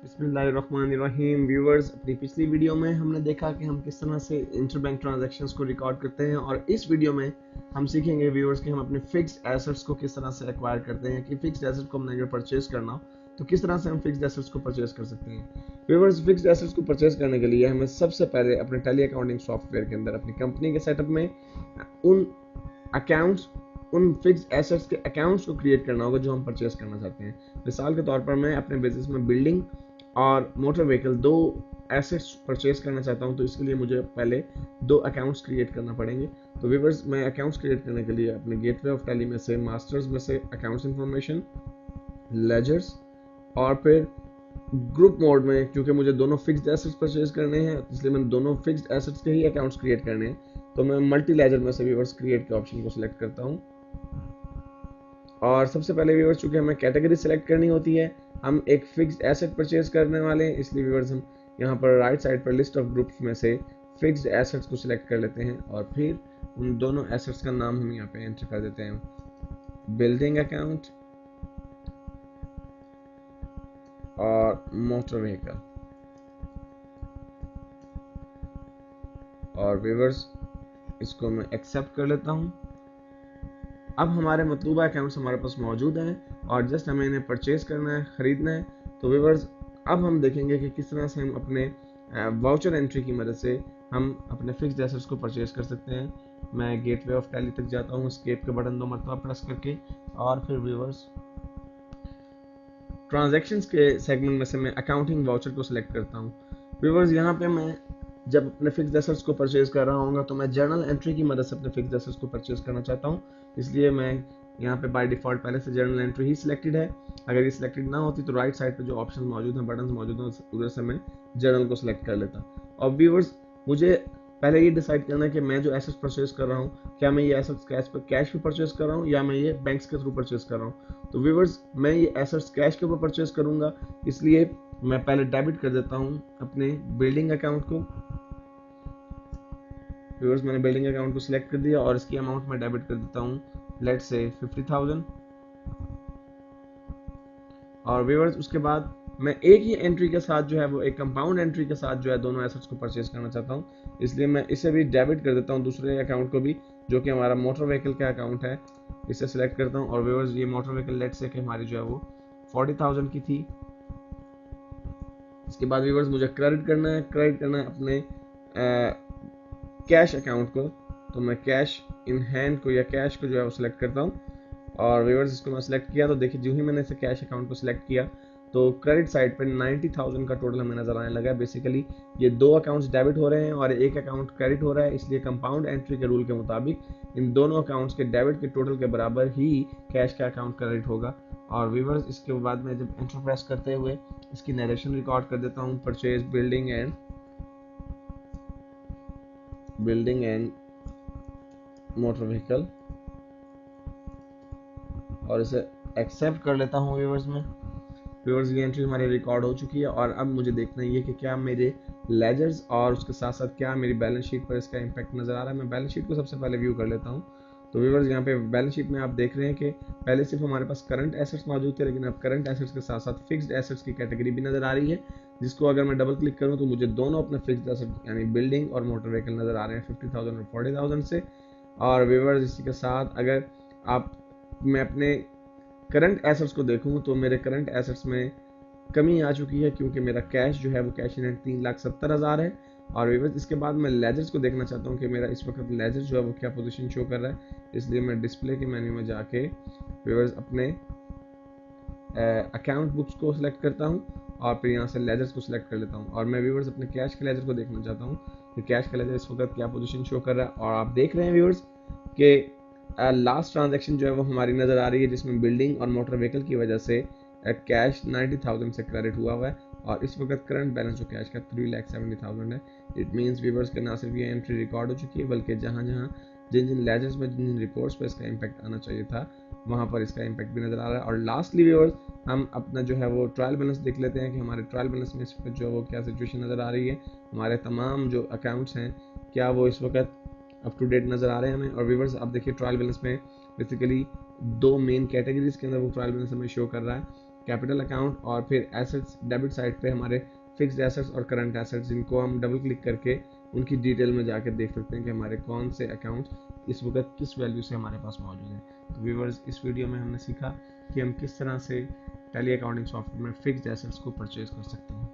बिस्मिल्लाहिर्रहमानिर्रहीम। व्यूवर्स, अपनी पिछली वीडियो में हमने देखा कि हम किस तरह से इंटरबैंक ट्रांजैक्शंस को रिकॉर्ड करते हैं और इस वीडियो में हम सीखेंगे व्यूवर्स कि हम अपने फिक्स्ड एसेट्स को किस तरह से एक्वायर करते हैं। कि फिक्स्ड एसेट को हमने अगर परचेज करना हो तो किस तरह से हम फिक्स्ड एसेट्स को परचेज कर सकते हैं। व्यूवर्स, फिक्स्ड एसेट्स को परचेज करने के लिए हमें सबसे पहले अपने टैली अकाउंटिंग सॉफ्टवेयर के अंदर अपनी कंपनी के सेटअप में उन अकाउंट्स उन फिक्स्ड एसेट्स के अकाउंट्स को क्रिएट करना होगा जो हम परचेज करना चाहते हैं। मिसाल के तौर पर मैं अपने बिजनेस में बिल्डिंग और मोटर व्हीकल दो एसेट्स परचेज करना चाहता हूं, तो इसके लिए मुझे पहले दो अकाउंट्स क्रिएट करना पड़ेंगे। तो व्यूअर्स, मैं अकाउंट्स क्रिएट करने के लिए अपने गेटवे ऑफ टैली में से मास्टर्स में से अकाउंट्स इंफॉर्मेशन, लेजर्स और फिर ग्रुप मोड में, क्योंकि मुझे दोनों फिक्स्ड एसेट्स परचेज करने हैं इसलिए मैंने दोनों फिक्स्ड एसेट्स के ही अकाउंट्स क्रिएट करने हैं, तो मैं मल्टी लेजर में से व्यूअर्स क्रिएट के ऑप्शन को सिलेक्ट करता हूं। और सबसे पहले व्यूअर्स, चूंकि हमें कैटेगरी सेलेक्ट करनी होती है, हम एक फिक्स्ड एसेट परचेज करने वाले हैं, इसलिए व्यूअर्स हम यहाँ पर राइट साइड पर लिस्ट ऑफ ग्रुप्स में से फिक्स्ड एसेट्स को सिलेक्ट कर लेते हैं और फिर उन दोनों एसेट्स का नाम हम यहाँ पे एंटर कर देते हैं, बिल्डिंग अकाउंट और मोटर व्हीकल। और व्यूअर्स, इसको मैं एक्सेप्ट कर लेता हूँ। अब हमारे मतलूबा अकाउंट्स हमारे पास मौजूद हैं और जस्ट हमें इन्हें परचेज करना है, खरीदना है। तो व्यूअर्स, अब हम देखेंगे कि किस तरह से हम अपने वाउचर एंट्री की मदद से हम अपने फिक्स्ड एसेट्स को परचेज कर सकते हैं। मैं गेटवे ऑफ टैली तक जाता हूँ, एस्केप के बटन 2 मरतबा प्रेस करके, और फिर व्यूअर्स ट्रांजैक्शंस के सेगमेंट में से मैं अकाउंटिंग वाउचर को सिलेक्ट करता हूँ। व्यूअर्स, यहाँ पे मैं जब अपने फिक्स्ड एसेट्स को परचेज कर रहा हूँ तो मैं जर्नल एंट्री की मदद से अपने फिक्स्ड एसेट्स को परचेज करना चाहता हूँ, इसलिए मैं यहाँ पे बाय डिफॉल्ट पहले से जर्नल एंट्री ही सिलेक्टेड है। अगर ये सिलेक्टेड ना होती तो राइट साइड पे जो ऑप्शन मौजूद हैं, बटन मौजूद हैं, उधर से मैं जर्नल को सिलेक्ट कर लेता। और व्यूअर्स, मुझे पहले ये डिसाइड करना है कि मैं जो एसेट्स परचेज कर रहा हूँ, क्या मैं ये एसेट्स कैश पे परचेज कर रहा हूँ या मैं ये बैंक्स के थ्रू परचेज कर रहा हूँ। तो व्यूअर्स, मैं ये एसेट्स कैश के ऊपर परचेज करूंगा, इसलिए मैं पहले डेबिट कर देता हूँ अपने बिल्डिंग अकाउंट को। व्यूअर्स, मैंने बिल्डिंग अकाउंट को सिलेक्ट कर दिया और इसकी अमाउंट मैं डेबिट कर देता हूँ, लेट्स से 50,000। और व्यूअर्स, उसके बाद मैं एक ही एंट्री के साथ जो है वो एक कंपाउंड एंट्री के साथ जो है दोनों एसेट्स को परचेज करना चाहता हूँ, इसलिए मैं इसे भी डेबिट कर देता हूँ, दूसरे अकाउंट को भी, जो कि हमारा मोटर व्हीकल का अकाउंट है, इसे सिलेक्ट करता हूँ। और व्यूअर्स, ये मोटर व्हीकल लेट्स से कि हमारी जो है वो 40,000 की थी। इसके बाद व्यूअर्स, मुझे क्रेडिट करना है अपने कैश अकाउंट को, तो मैं कैश इन हैंड को या कैश को जो है वो सिलेक्ट करता हूँ। और व्यूअर्स, इसको मैं सिलेक्ट किया तो देखिए, जो ही मैंने इसे कैश अकाउंट को सिलेक्ट किया तो क्रेडिट साइड पर 90,000 का टोटल हमें नजर आने लगा है। बेसिकली ये दो अकाउंट्स डेबिट हो रहे हैं और एक अकाउंट क्रेडिट हो रहा है, इसलिए कंपाउंड एंट्री के रूल के मुताबिक इन दोनों अकाउंट्स के डेबिट के टोटल के बराबर ही कैश का अकाउंट क्रेडिट होगा। और व्यूअर्स, इसके बाद मैं जब एंटर प्रेस करते हुए इसकी नरेशन रिकॉर्ड कर देता हूँ, purchase building and motor vehicle, और इसे एक्सेप्ट कर लेता हूँ। व्यूअर्स, ये एंट्री हमारी रिकॉर्ड हो चुकी है और अब मुझे देखना ये कि क्या मेरे लेजर्स और उसके साथ साथ क्या मेरी बैलेंस शीट पर इसका इम्पैक्ट नज़र आ रहा है। मैं बैलेंस शीट को सबसे पहले व्यू कर लेता हूँ। तो व्यूअर्स, यहाँ पे बैलेंस शीट में आप देख रहे हैं कि पहले सिर्फ हमारे पास करंट एसेट्स मौजूद थे, लेकिन अब करंट एसेट्स के साथ साथ फिक्स्ड एसेट्स की कैटेगरी भी नज़र आ रही है, जिसको अगर मैं डबल क्लिक करूँ तो मुझे दोनों अपने फिक्स्ड एसेट यानी बिल्डिंग और मोटर व्हीकल नज़र आ रहे हैं 50,000 और 40,000 से। और व्यूअर्स, इसी के साथ अगर मैं अपने करंट एसेट्स को देखूं तो मेरे करंट एसेट्स में कमी आ चुकी है, क्योंकि मेरा कैश जो है वो कैश इन हैंड 3,70,000 है। और व्यूअर्स, इसके बाद मैं लेजर्स को देखना चाहता हूँ कि मेरा इस वक्त लेजर जो है वो क्या पोजीशन शो कर रहा है, इसलिए मैं डिस्प्ले के मेन्यू में जाके व्यूअर्स अपने अकाउंट बुक्स को सिलेक्ट करता हूँ और फिर यहाँ से लेजर्स को सिलेक्ट कर लेता हूँ। और मैं व्यूअर्स अपने कैश के लेजर को देखना चाहता हूँ कि कैश का लेजर इस वक्त क्या पोजीशन शो कर रहा है। और आप देख रहे हैं व्यूअर्स कि लास्ट ट्रांजैक्शन जो है वो हमारी नज़र आ रही है, जिसमें बिल्डिंग और मोटर व्हीकल की वजह से कैश 90,000 से क्रेडिट हुआ है और इस वक्त करंट बैलेंस जो कैश का 3,70,000 है। इट मीन्स व्यूअर्स के ना सिर्फ ये एंट्री रिकॉर्ड हो चुकी है, बल्कि जहाँ जहाँ जिन लेजर्स में जिन रिपोर्ट्स पर इसका इम्पैक्ट आना चाहिए था, वहाँ पर इसका इम्पैक्ट भी नज़र आ रहा है। और लास्टली व्यूअर्स, हम अपना जो है वो ट्रायल बैलेंस देख लेते हैं कि हमारे ट्रायल बैलेंस में इस वक्त जो है वो क्या सिचुएशन नज़र आ रही है। हमारे तमाम जो अकाउंट्स हैं, क्या वो इस वक्त अप टू डेट नज़र आ रहे हैं हमें। और व्यूअर्स, आप देखिए ट्रायल बैलेंस में बेसिकली दो मेन कैटेगरीज के अंदर वो ट्रायल बैलेंस हमें शो कर रहा है। कैपिटल अकाउंट, और फिर एसेट्स डेबिट साइड पे हमारे फिक्स्ड एसेट्स और करंट एसेट्स, जिनको हम डबल क्लिक करके उनकी डिटेल में जाकर देख सकते हैं कि हमारे कौन से अकाउंट इस वक्त किस वैल्यू से हमारे पास मौजूद हैं। तो व्यूअर्स, इस वीडियो में हमने सीखा कि हम किस तरह से टैली अकाउंटिंग सॉफ्टवेयर में फिक्स्ड एसेट्स को परचेज कर सकते हैं।